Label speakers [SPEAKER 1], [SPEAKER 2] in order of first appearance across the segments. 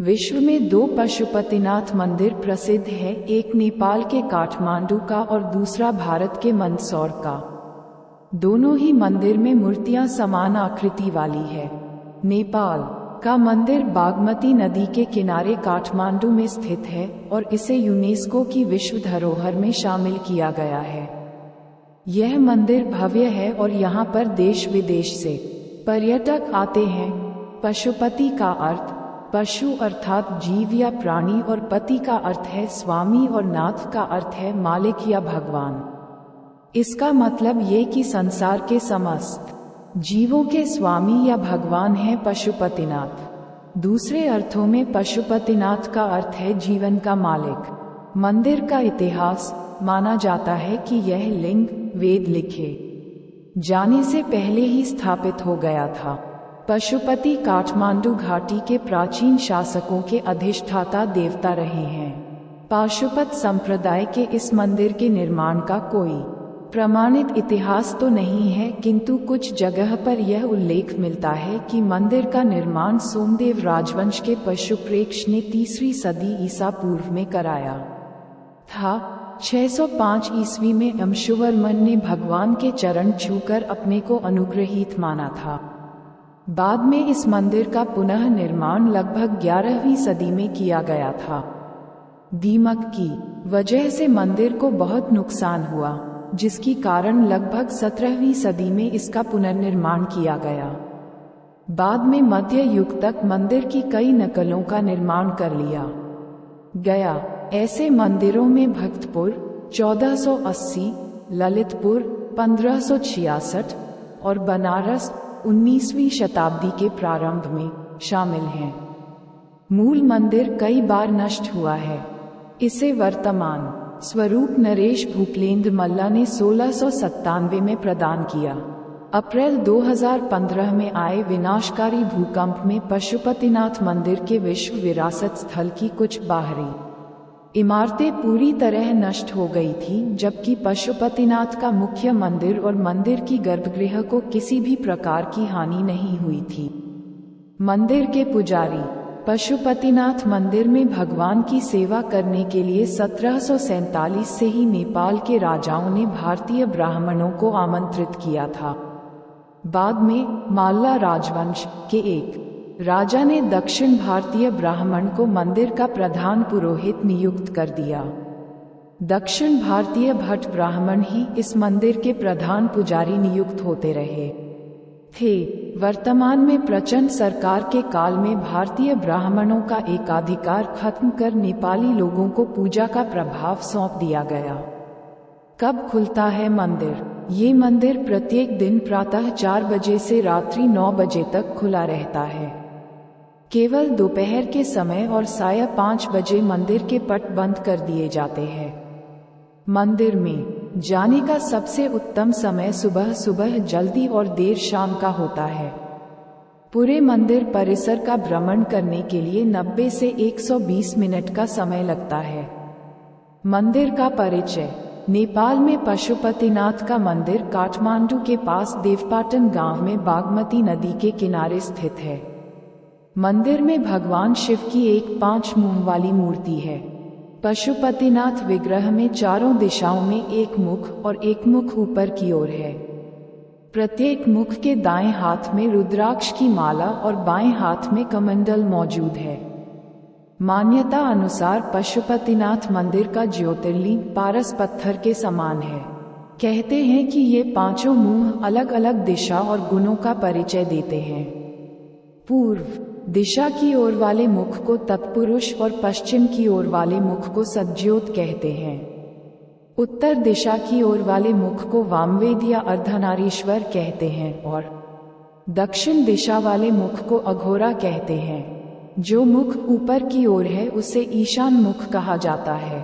[SPEAKER 1] विश्व में दो पशुपतिनाथ मंदिर प्रसिद्ध है, एक नेपाल के काठमांडू का और दूसरा भारत के मंदसौर का। दोनों ही मंदिर में मूर्तियां समान आकृति वाली है। नेपाल का मंदिर बागमती नदी के किनारे काठमांडू में स्थित है और इसे यूनेस्को की विश्व धरोहर में शामिल किया गया है। यह मंदिर भव्य है और यहाँ पर देश विदेश से पर्यटक आते हैं। पशुपति का अर्थ पशु अर्थात जीव या प्राणी और पति का अर्थ है स्वामी और नाथ का अर्थ है मालिक या भगवान। इसका मतलब ये कि संसार के समस्त जीवों के स्वामी या भगवान है पशुपतिनाथ। दूसरे अर्थों में पशुपतिनाथ का अर्थ है जीवन का मालिक। मंदिर का इतिहास माना जाता है कि यह लिंग वेद लिखे जाने से पहले ही स्थापित हो गया था। पशुपति काठमांडू घाटी के प्राचीन शासकों के अधिष्ठाता देवता रहे हैं। पाशुपत संप्रदाय के इस मंदिर के निर्माण का कोई प्रमाणित इतिहास तो नहीं है, किंतु कुछ जगह पर यह उल्लेख मिलता है कि मंदिर का निर्माण सोमदेव राजवंश के पशुप्रेक्ष ने 3वीं सदी ईसा पूर्व में कराया था। 605 ईस्वी में अंशुवर्मन ने भगवान के चरण छूकर अपने को अनुग्रहीत माना था। बाद में इस मंदिर का पुनः निर्माण लगभग 11वीं सदी में किया गया था। दीमक की वजह से मंदिर को बहुत नुकसान हुआ, जिसकी कारण लगभग 17वीं सदी में इसका पुनर्निर्माण किया गया। बाद में मध्य युग तक मंदिर की कई नकलों का निर्माण कर लिया गया। ऐसे मंदिरों में भक्तपुर 1480, ललितपुर 1566 और बनारस 19वीं शताब्दी के प्रारंभ में शामिल हैं। मूल मंदिर कई बार नष्ट हुआ है। इसे वर्तमान स्वरूप नरेश भूपलेंद्र मल्ला ने 1697 में प्रदान किया। अप्रैल 2015 में आए विनाशकारी भूकंप में पशुपतिनाथ मंदिर के विश्व विरासत स्थल की कुछ बाहरी इमारतें पूरी तरह नष्ट हो गई थी, जबकि पशुपतिनाथ का मुख्य मंदिर और मंदिर की गर्भगृह को किसी भी प्रकार की हानि नहीं हुई थी। मंदिर के पुजारी पशुपतिनाथ मंदिर में भगवान की सेवा करने के लिए 1747 से ही नेपाल के राजाओं ने भारतीय ब्राह्मणों को आमंत्रित किया था। बाद में माल्ला राजवंश के एक राजा ने दक्षिण भारतीय ब्राह्मण को मंदिर का प्रधान पुरोहित नियुक्त कर दिया। दक्षिण भारतीय भट्ट ब्राह्मण ही इस मंदिर के प्रधान पुजारी नियुक्त होते रहे थे। वर्तमान में प्रचंड सरकार के काल में भारतीय ब्राह्मणों का एकाधिकार खत्म कर नेपाली लोगों को पूजा का प्रभाव सौंप दिया गया। कब खुलता है मंदिर? ये मंदिर प्रत्येक दिन प्रातः 4 बजे से रात्रि 9 बजे तक खुला रहता है। केवल दोपहर के समय और साया 5 बजे मंदिर के पट बंद कर दिए जाते हैं। मंदिर में जाने का सबसे उत्तम समय सुबह जल्दी और देर शाम का होता है। पूरे मंदिर परिसर का भ्रमण करने के लिए 90 से 120 मिनट का समय लगता है। मंदिर का परिचय। नेपाल में पशुपतिनाथ का मंदिर काठमांडू के पास देवपाटन गांव में बागमती नदी के किनारे स्थित है। मंदिर में भगवान शिव की एक 5 मुंह वाली मूर्ति है। पशुपतिनाथ विग्रह में चारों दिशाओं में एक मुख और एक मुख ऊपर की ओर है। प्रत्येक मुख के दाएं हाथ में रुद्राक्ष की माला और बाएं हाथ में कमंडल मौजूद है। मान्यता अनुसार पशुपतिनाथ मंदिर का ज्योतिर्लिंग पारस पत्थर के समान है। कहते हैं कि ये 5 मुंह अलग अलग दिशा और गुणों का परिचय देते हैं। पूर्व दिशा की ओर वाले मुख को तत्पुरुष और पश्चिम की ओर वाले मुख को सद्योत कहते हैं। उत्तर दिशा की ओर वाले मुख को वामवेद या अर्धनारीश्वर कहते हैं और दक्षिण दिशा वाले मुख को अघोरा कहते हैं। जो मुख ऊपर की ओर है उसे ईशान मुख कहा जाता है।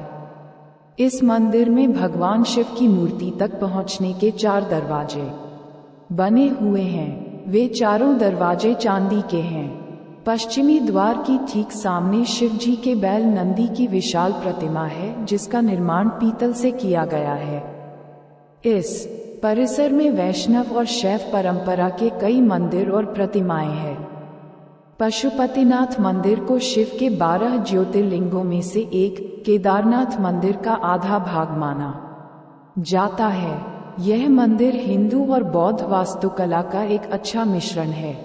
[SPEAKER 1] इस मंदिर में भगवान शिव की मूर्ति तक पहुंचने के 4 दरवाजे बने हुए हैं। वे चारों दरवाजे चांदी के हैं। पश्चिमी द्वार की ठीक सामने शिव जी के बैल नंदी की विशाल प्रतिमा है, जिसका निर्माण पीतल से किया गया है। इस परिसर में वैष्णव और शैव परंपरा के कई मंदिर और प्रतिमाएं हैं। पशुपतिनाथ मंदिर को शिव के 12 ज्योतिर्लिंगों में से एक केदारनाथ मंदिर का आधा भाग माना जाता है। यह मंदिर हिंदू और बौद्ध वास्तुकला का एक अच्छा मिश्रण है।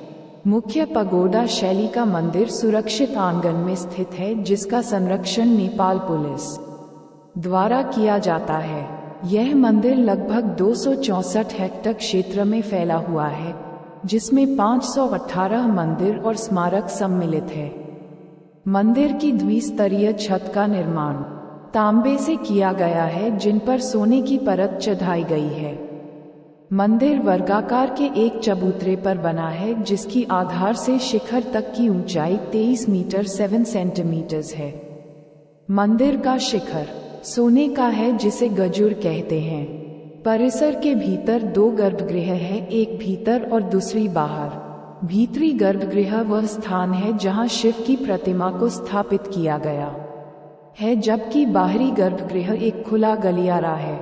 [SPEAKER 1] मुख्य पगोडा शैली का मंदिर सुरक्षित आंगन में स्थित है, जिसका संरक्षण नेपाल पुलिस द्वारा किया जाता है। यह मंदिर लगभग 264 हेक्टेयर क्षेत्र में फैला हुआ है, जिसमें 518 मंदिर और स्मारक सम्मिलित है। मंदिर की द्विस्तरीय छत का निर्माण तांबे से किया गया है, जिन पर सोने की परत चढ़ाई गई है। मंदिर वर्गाकार के एक चबूतरे पर बना है, जिसकी आधार से शिखर तक की ऊंचाई 23 मीटर 7 सेंटीमीटर है। मंदिर का शिखर सोने का है, जिसे गजुड़ कहते हैं। परिसर के भीतर 2 गर्भगृह है, एक भीतर और दूसरी बाहर। भीतरी गर्भगृह वह स्थान है जहां शिव की प्रतिमा को स्थापित किया गया है, जबकि बाहरी गर्भगृह एक खुला गलियारा है।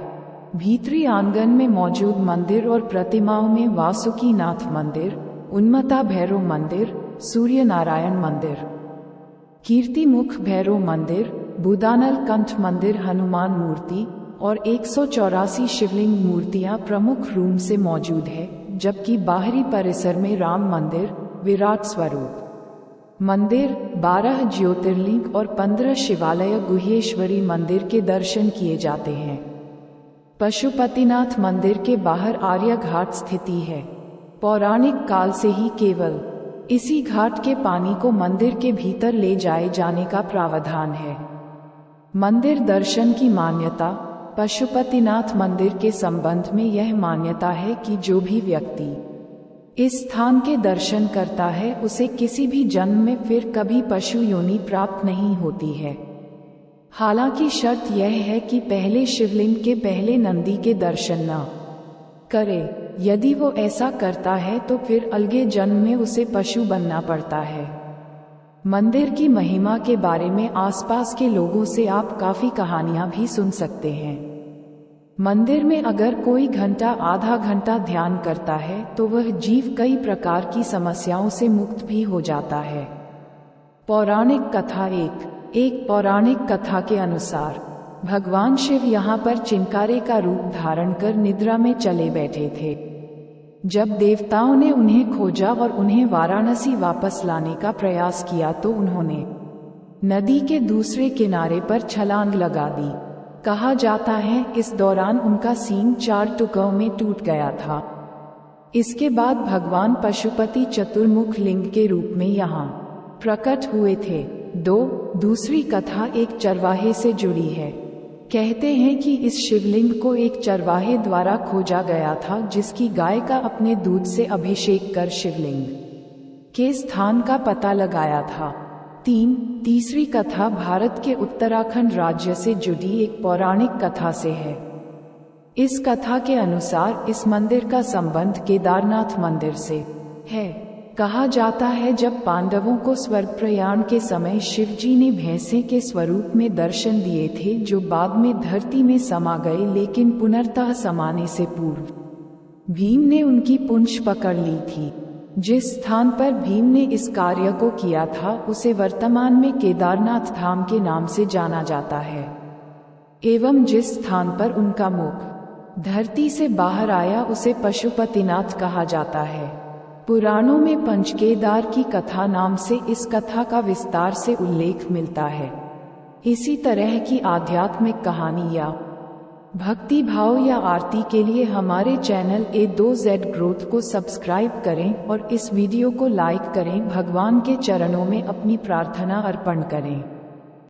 [SPEAKER 1] भीतरी आंगन में मौजूद मंदिर और प्रतिमाओं में वासुकीनाथ मंदिर, उन्मत्ता भैरव मंदिर, सूर्य नारायण मंदिर, कीर्तिमुख भैरव मंदिर, बुदानल कंठ मंदिर, हनुमान मूर्ति और 184 शिवलिंग मूर्तियां प्रमुख रूप से मौजूद है, जबकि बाहरी परिसर में राम मंदिर, विराट स्वरूप मंदिर, 12 ज्योतिर्लिंग और 15 शिवालय गुहेश्वरी मंदिर के दर्शन किए जाते हैं। पशुपतिनाथ मंदिर के बाहर आर्य घाट स्थिति है। पौराणिक काल से ही केवल इसी घाट के पानी को मंदिर के भीतर ले जाए जाने का प्रावधान है। मंदिर दर्शन की मान्यता। पशुपतिनाथ मंदिर के संबंध में यह मान्यता है कि जो भी व्यक्ति इस स्थान के दर्शन करता है, उसे किसी भी जन्म में फिर कभी पशु योनि प्राप्त नहीं होती है। हालांकि शर्त यह है कि पहले शिवलिंग के पहले नंदी के दर्शन न करे। यदि वो ऐसा करता है तो फिर अलगे जन्म में उसे पशु बनना पड़ता है। मंदिर की महिमा के बारे में आसपास के लोगों से आप काफी कहानियां भी सुन सकते हैं। मंदिर में अगर कोई घंटा आधा घंटा ध्यान करता है तो वह जीव कई प्रकार की समस्याओं से मुक्त भी हो जाता है। पौराणिक कथा। एक पौराणिक कथा के अनुसार भगवान शिव यहाँ पर चिंकारे का रूप धारण कर निद्रा में चले बैठे थे। जब देवताओं ने उन्हें खोजा और उन्हें वाराणसी वापस लाने का प्रयास किया तो उन्होंने नदी के दूसरे किनारे पर छलांग लगा दी। कहा जाता है इस दौरान उनका सींग 4 टुकड़ों में टूट गया था। इसके बाद भगवान पशुपति चतुर्मुख लिंग के रूप में यहाँ प्रकट हुए थे। दूसरी कथा एक चरवाहे से जुड़ी है। कहते हैं कि इस शिवलिंग को एक चरवाहे द्वारा खोजा गया था, जिसकी गाय का अपने दूध से अभिषेक कर शिवलिंग के स्थान का पता लगाया था। तीसरी कथा भारत के उत्तराखंड राज्य से जुड़ी एक पौराणिक कथा से है। इस कथा के अनुसार इस मंदिर का संबंध केदारनाथ मंदिर से है। कहा जाता है जब पांडवों को स्वर्ग प्रयाण के समय शिवजी ने भैंसे के स्वरूप में दर्शन दिए थे, जो बाद में धरती में समा गए, लेकिन पुनर्तः समाने से पूर्व भीम ने उनकी पूंछ पकड़ ली थी। जिस स्थान पर भीम ने इस कार्य को किया था उसे वर्तमान में केदारनाथ धाम के नाम से जाना जाता है, एवं जिस स्थान पर उनका मुख धरती से बाहर आया उसे पशुपतिनाथ कहा जाता है। पुराणों में पंचकेदार की कथा नाम से इस कथा का विस्तार से उल्लेख मिलता है। इसी तरह की आध्यात्मिक कहानी या भक्ति भाव या आरती के लिए हमारे चैनल A2Z ग्रोथ को सब्सक्राइब करें और इस वीडियो को लाइक करें। भगवान के चरणों में अपनी प्रार्थना अर्पण करें।